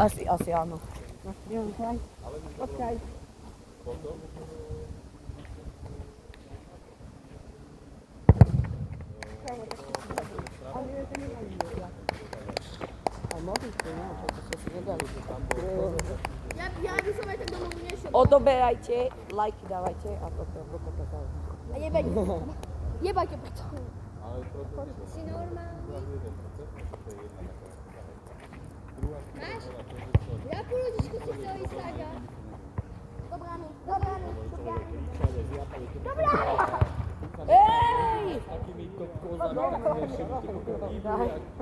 Asi áno. Počkaj. Ja by som aj tak domov nešiel. Odoberajte, lajky dávajte a toto je A jebajte preto. Si normálny. Máš? Jakú ľudičku si chcel ísť Saga? Dobránu. Hej!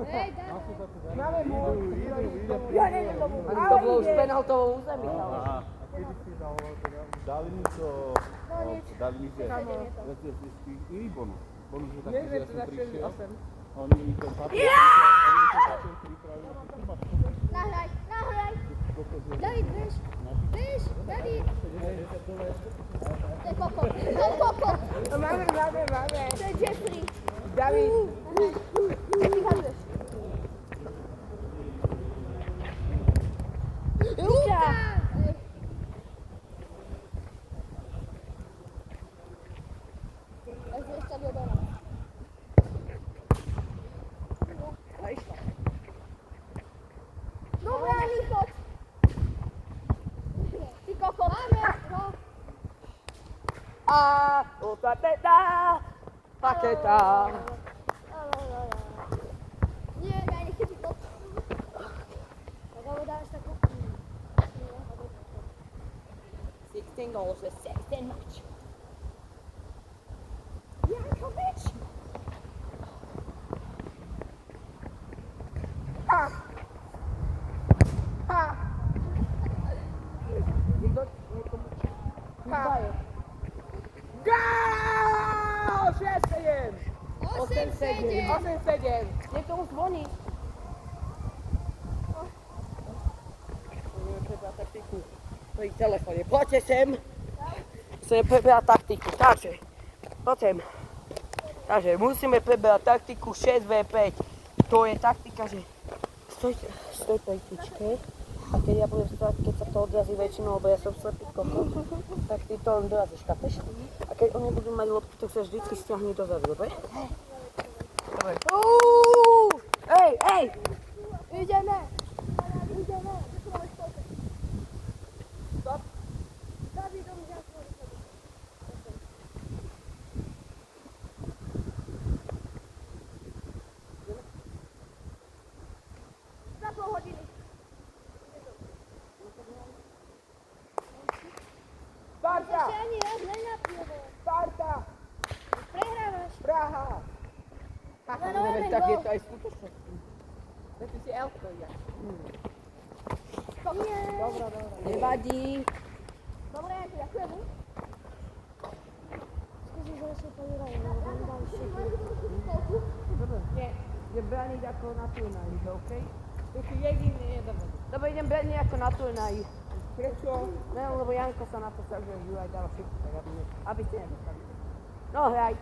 Hej, daj. To bolo už penaltovou území. Dali mi to... Dali mi to... Iný bonus. Bonus, že taký, že ja som prišiel. Oni mi ten papier... Nahraj. David, bež. David. To je Koko. Máme. To je Jeffrey. David. Ty vyhaduješ. Luka! Ja si ešte doberám. Dobre, východ. Ty Koko. Máme. A utateta, paketa. Nie, ja nechcem ti Koko. Tak ho dáš takú. 16 goals, 16 match. Jankovič. Gól! 6-7! 8-7. 8-7. Niekto už zvoní. Prebrať taktiku. Pri telefóne. Poďte sem. Chceme prebrať taktiku. Takže musíme prebrať taktiku 6v5. To je taktika, že stoj pri tyčke. A keď ja budem stať, keď sa to odrazí väčšinou, lebo ja som slepý kokot, tak ty to odrazíš, chápeš? A keď oni budú mať loptu, tak sa vždycky stiahni dozadu, dobre? Dobre. Ej! Ideme. Stop. Davidom Jankovič. Za pol hodiny. Sparta! Ešte ani raz nenapijeme. Sparta! Prehrávaš. Praha! Len o jeden Tak je gól. to aj skutočnosť. Ty si elko, ja. Nie. Dobra. Nevadí. Dobre, ďakujem. Skúsi, že sa povýrajú, lebo on dal všetko. Dobre. Nie, idem braniť ako na turnaji, okej? Taký jediný je dobre. Dobre, idem braniť ako na turnaji. Prečo? Ne, lebo Janko sa na to sťažuje, že Juraj dáva všetko, tak aby ste nedostali. No, hraj.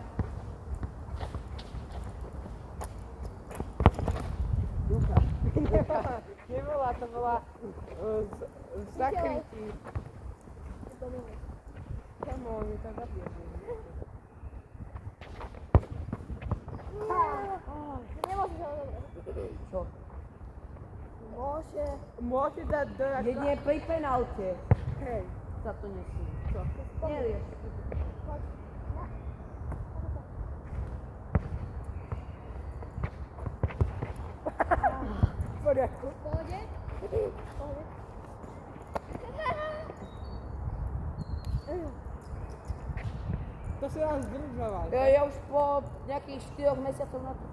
Luka. Nebola, to bola v zakrytí. Come on, je to zabijeme. Nemôžeš ho dobre. Čo? Môže. Môže dať do... Jedine pri penalte. Hej. Sa to nesú. Čo? Nerieš. Poď. V poriadku. Pohode? Pohode. To si nás zdržoval. Ja už po nejakých 4 mesiacoch na to.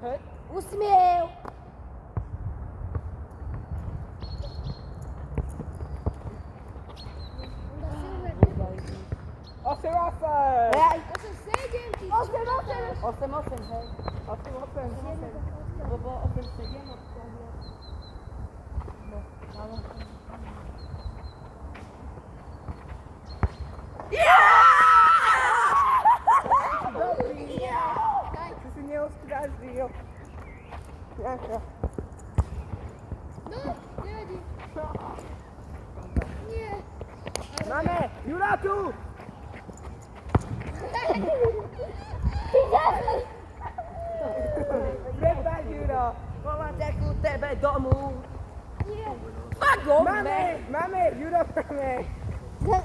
Hej? Usmiev! Osem, hej! 8-7, ty 8-8, hej. 8-8. Lebo 8-7 obsahuje. No, ale... Dobrý! Ty si neostražil. Janka. No, nevadí. Jura tu! Prepáč, Juro. Volám ťa ku tebe domu. Fuck off, man. Máme, Juro, máme.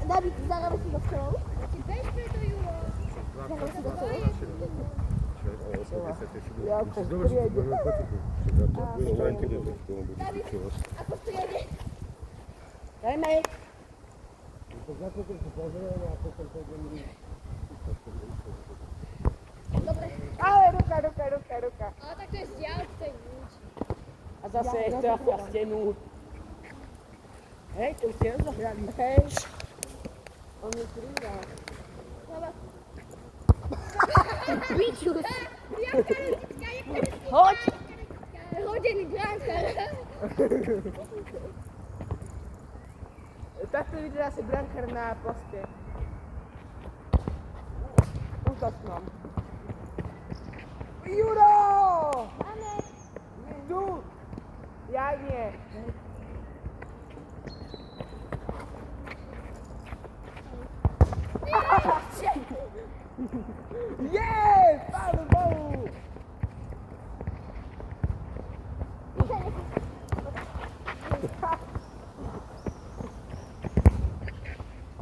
David, zahramy si do czołu. Weźmy to Juro. Zagramy si do czołu. Dawid, a po co jedzie? Dajme. Dobre. Ale ruka. A tak to jest dział, tutaj nic. A zase trafia stenu. Hej, to už ste rozohrali. Hej. On je krýva. Dobra. Bičus. Jak karetka, jak karetka. Hoď. Rodziny Granter. Takto vyzerá si brankár na poste. Útočnom. Juro! Mamy. Tu! Ja nie. Jest! Panu Bogu!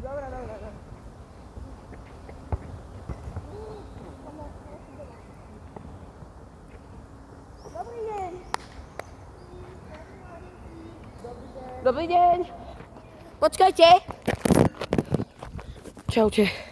Dobra. Dobry dzień. Dobrý deň. Počkajte. Čaute.